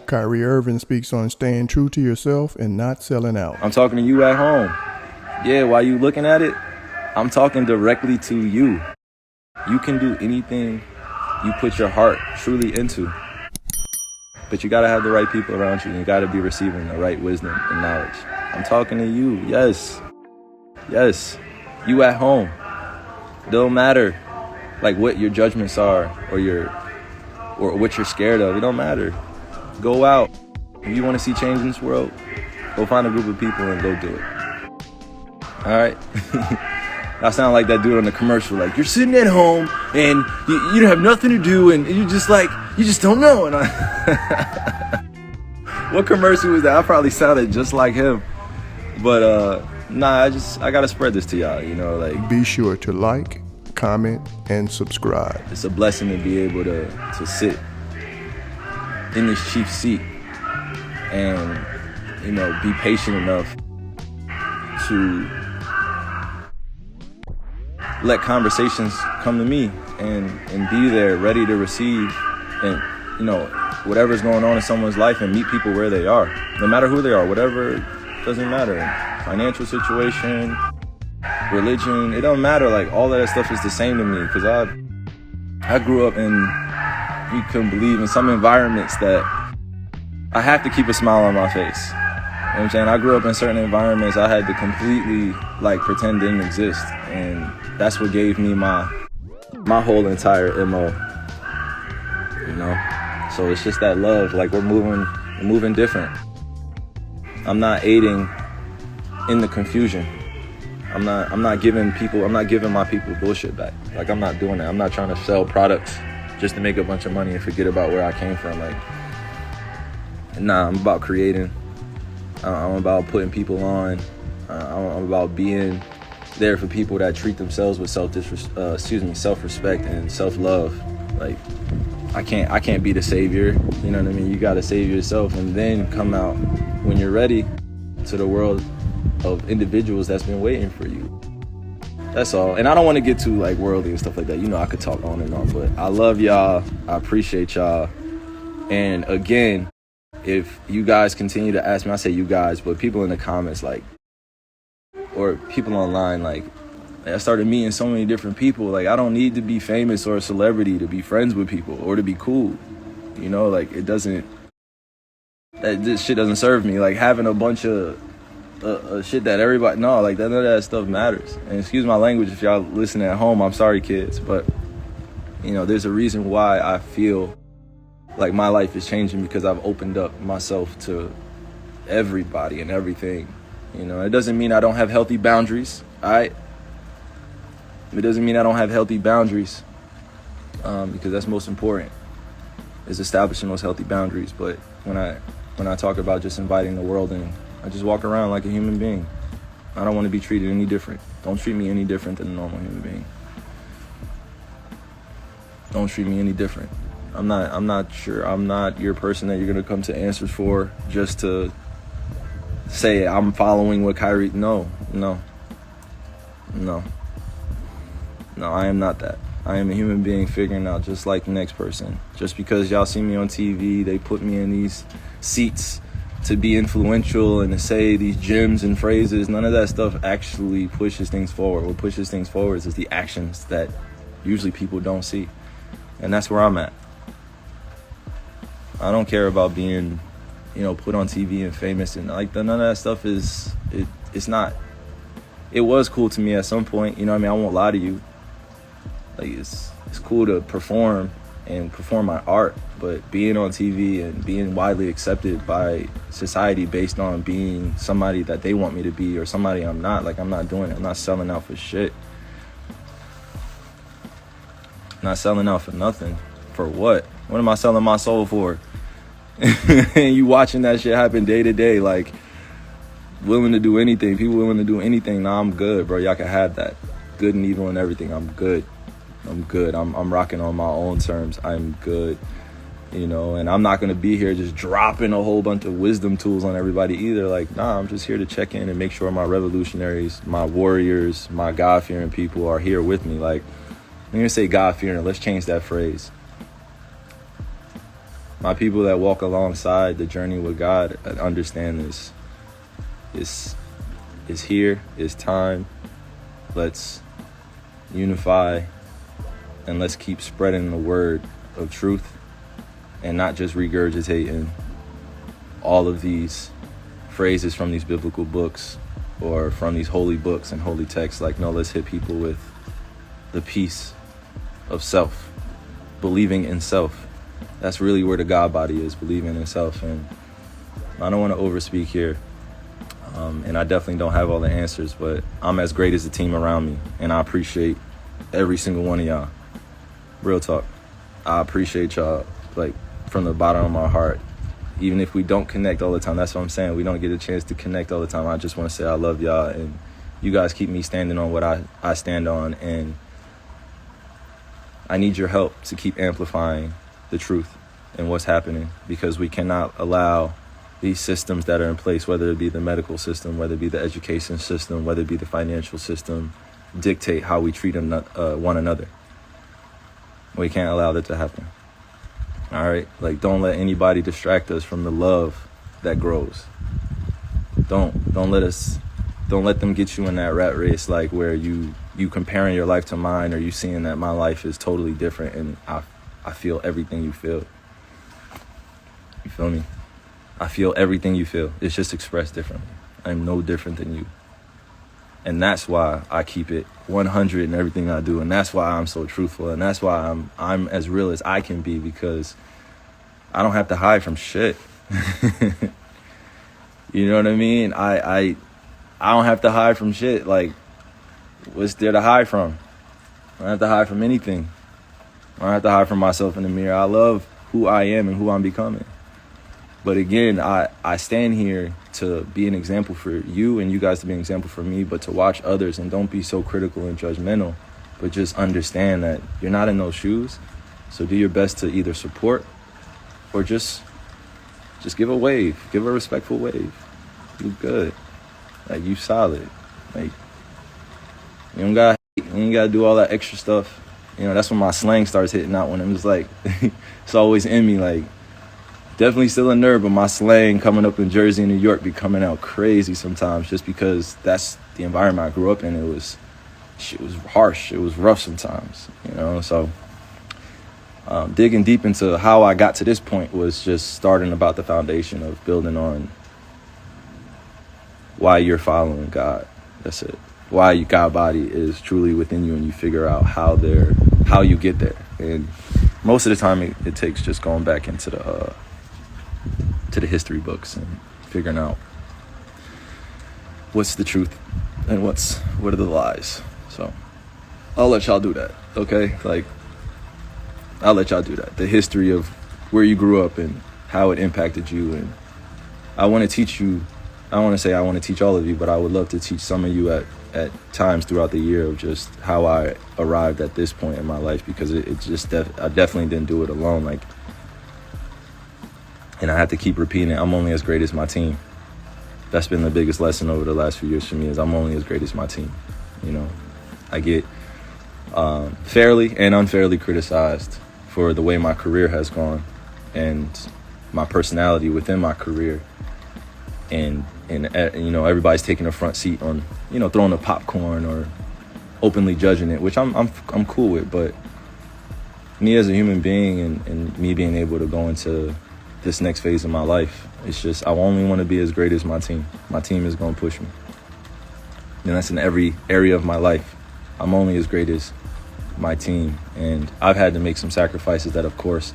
Kyrie Irving speaks on staying true to yourself and not selling out. I'm talking to you at home. Yeah, while you looking at it, I'm talking directly to you. You can do anything you put your heart truly into. But you gotta have the right people around you, and you gotta be receiving the right wisdom and knowledge. I'm talking to you, yes. Yes, you at home. It don't matter like what your judgments are or what you're scared of. It don't matter. Go out. If you wanna see change in this world, go find a group of people and go do it. All right? I sound like that dude on the commercial, like, you're sitting at home and you don't have nothing to do and you just don't know. And what commercial was that? I probably sounded just like him. But I gotta spread this to y'all, like. Be sure to like, comment, and subscribe. It's a blessing to be able to sit in this chief seat and, be patient enough to let conversations come to me and be there ready to receive and, whatever's going on in someone's life and meet people where they are, no matter who they are, whatever, doesn't matter. Financial situation, religion, it don't matter. Like, all of that stuff is the same to me because I grew up in, you couldn't believe, in some environments that I have to keep a smile on my face. You know what I'm saying? I grew up in certain environments I had to completely pretend didn't exist, and that's what gave me my whole entire MO. So it's just that love. Like, we're moving different. I'm not aiding in the confusion. I'm not giving my people bullshit back. Like, I'm not doing that. I'm not trying to sell products just to make a bunch of money and forget about where I came from. Like, nah, I'm about creating. I'm about putting people on. I'm about being there for people that treat themselves with self-respect and self-love. Like, I can't be the savior. You know what I mean? You gotta save yourself and then come out when you're ready to the world of individuals that's been waiting for you. That's all. And I don't want to get too worldly and stuff like that. I could talk on and on, but I love y'all. I appreciate y'all. And again, if you guys continue to ask me, I say you guys, but people in the comments, or people online, I started meeting so many different people. I don't need to be famous or a celebrity to be friends with people or to be cool. This shit doesn't serve me. Having a bunch of shit that everybody, none of that stuff matters. And excuse my language if y'all listening at home, I'm sorry, kids, but there's a reason why I feel like my life is changing, because I've opened up myself to everybody and everything. It doesn't mean I don't have healthy boundaries, all right? It doesn't mean I don't have healthy boundaries, because that's most important, is establishing those healthy boundaries. But when I talk about just inviting the world in, I just walk around like a human being. I don't want to be treated any different. Don't treat me any different than a normal human being. Don't treat me any different. I'm not sure. I'm not your person that you're going to come to answers for just to say I'm following what Kyrie. No, I am not that. I am a human being figuring out just like the next person. Just because y'all see me on TV, they put me in these seats to be influential and to say these gems and phrases. None of that stuff actually pushes things forward. What pushes things forward is the actions that usually people don't see. And that's where I'm at. I don't care about being, put on TV and famous, and none of that stuff it's not. It was cool to me at some point, I won't lie to you. It's cool to perform and perform my art, but being on TV and being widely accepted by society based on being somebody that they want me to be or somebody I'm not, I'm not doing it. I'm not selling out for shit. I'm not selling out for nothing. For what? What am I selling my soul for? And you watching that shit happen day to day, willing to do anything. People willing to do anything. Nah, I'm good, bro. Y'all can have that. Good and evil and everything. I'm good. I'm rocking on my own terms. I'm good. And I'm not going to be here just dropping a whole bunch of wisdom tools on everybody either. I'm just here to check in and make sure my revolutionaries, my warriors, my God-fearing people are here with me. I'm going to say God-fearing. Let's change that phrase. My people that walk alongside the journey with God understand this. It's here. It's time. Let's unify and let's keep spreading the word of truth and not just regurgitating all of these phrases from these biblical books or from these holy books and holy texts. Like, no, let's hit people with the peace of self, believing in self. That's really where the God body is, believing in self. And I don't want to overspeak here. And I definitely don't have all the answers, but I'm as great as the team around me. And I appreciate every single one of y'all. Real talk. I appreciate y'all, like, from the bottom of my heart. Even if we don't connect all the time, that's what I'm saying. We don't get a chance to connect all the time. I just want to say I love y'all, and you guys keep me standing on what I stand on. And I need your help to keep amplifying the truth and what's happening, because we cannot allow these systems that are in place, whether it be the medical system, whether it be the education system, whether it be the financial system, dictate how we treat one another. We can't allow that to happen. All right? Like, don't let anybody distract us from the love that grows. Don't let them get you in that rat race, like where you comparing your life to mine, or you seeing that my life is totally different and I feel everything you feel. You feel me? I feel everything you feel. It's just expressed differently. I'm no different than you. And that's why I keep it 100 in everything I do. And that's why I'm so truthful. And that's why I'm as real as I can be, because I don't have to hide from shit. You know what I mean? I don't have to hide from shit. Like, what's there to hide from? I don't have to hide from anything. I don't have to hide from myself in the mirror. I love who I am and who I'm becoming. But again, I stand here to be an example for you, and you guys to be an example for me, but to watch others, and don't be so critical and judgmental, but just understand that you're not in those shoes. So do your best to either support or just give a wave, give a respectful wave. You good. Like, you solid. Like, you ain't gotta do all that extra stuff. You know, that's when my slang starts hitting out, when I'm just like, it's always in me, like, definitely still a nerd, but my slang coming up in Jersey and New York be coming out crazy sometimes, just because that's the environment I grew up in. It was harsh. It was rough sometimes, you know? So digging deep into how I got to this point was just starting about the foundation of building on why you're following God. That's it. Why your God body is truly within you, and you figure out how you get there. And most of the time it takes just going back into the history books and figuring out what's the truth and what are the lies. So I'll let y'all do that, okay? Like, I'll let y'all do that. The history of where you grew up and how it impacted you. And I want to teach you, I want to say I want to teach all of you, but I would love to teach some of you at times throughout the year of just how I arrived at this point in my life, because I definitely didn't do it alone. Like, and I have to keep repeating it. I'm only as great as my team. That's been the biggest lesson over the last few years for me, is I'm only as great as my team. You know, I get fairly and unfairly criticized for the way my career has gone and my personality within my career. And you know, everybody's taking a front seat on, you know, throwing the popcorn or openly judging it, which I'm cool with. But me as a human being and me being able to go into this next phase of my life, it's just, I only want to be as great as my team. My team is going to push me. And that's in every area of my life. I'm only as great as my team. And I've had to make some sacrifices that, of course,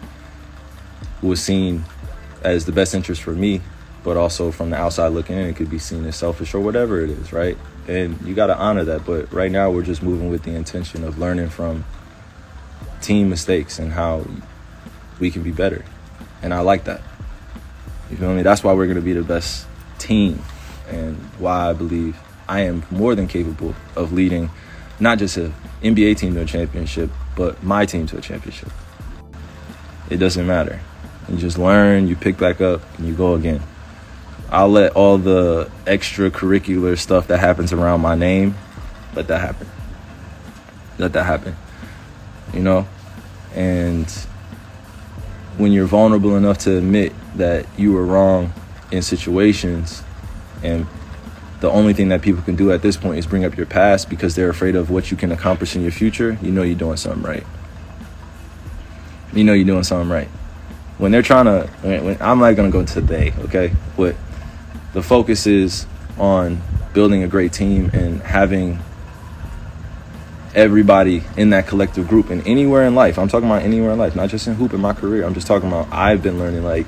was seen as the best interest for me, but also from the outside looking in, it could be seen as selfish or whatever it is, right? And you got to honor that. But right now, we're just moving with the intention of learning from team mistakes and how we can be better. And I like that. You feel me? That's why we're going to be the best team, and why I believe I am more than capable of leading not just an NBA team to a championship, but my team to a championship. It doesn't matter. You just learn, you pick back up, and you go again. I'll let all the extracurricular stuff that happens around my name, let that happen. Let that happen. You know? And when you're vulnerable enough to admit that you were wrong in situations, and the only thing that people can do at this point is bring up your past because they're afraid of what you can accomplish in your future, you know you're doing something right. You know you're doing something right. When they're trying to, I'm not going to go into they, okay? But the focus is on building a great team and having everybody in that collective group and anywhere in life. I'm talking about anywhere in life, not just in hoop, in my career. I'm just talking about, I've been learning like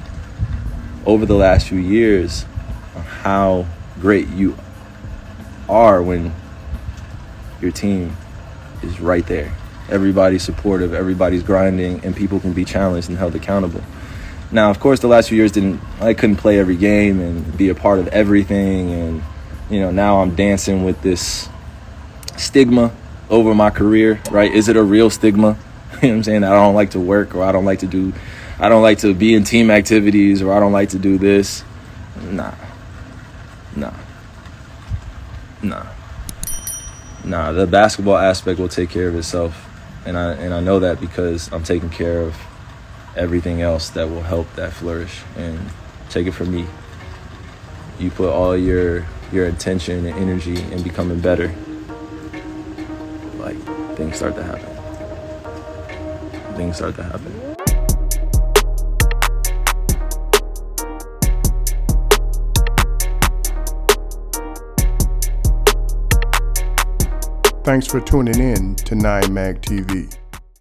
over the last few years how great you are when your team is right there. Everybody's supportive, everybody's grinding, and people can be challenged and held accountable. Now, of course, the last few years I couldn't play every game and be a part of everything, and now I'm dancing with this stigma over my career, right? Is it a real stigma? You know what I'm saying? I don't like to work, or I don't like to be in team activities, or I don't like to do this. Nah. The basketball aspect will take care of itself, and I know that because I'm taking care of everything else that will help that flourish. And take it from me, you put all your attention and energy in becoming better, like things start to happen. Thanks for tuning in to 9 Mag TV.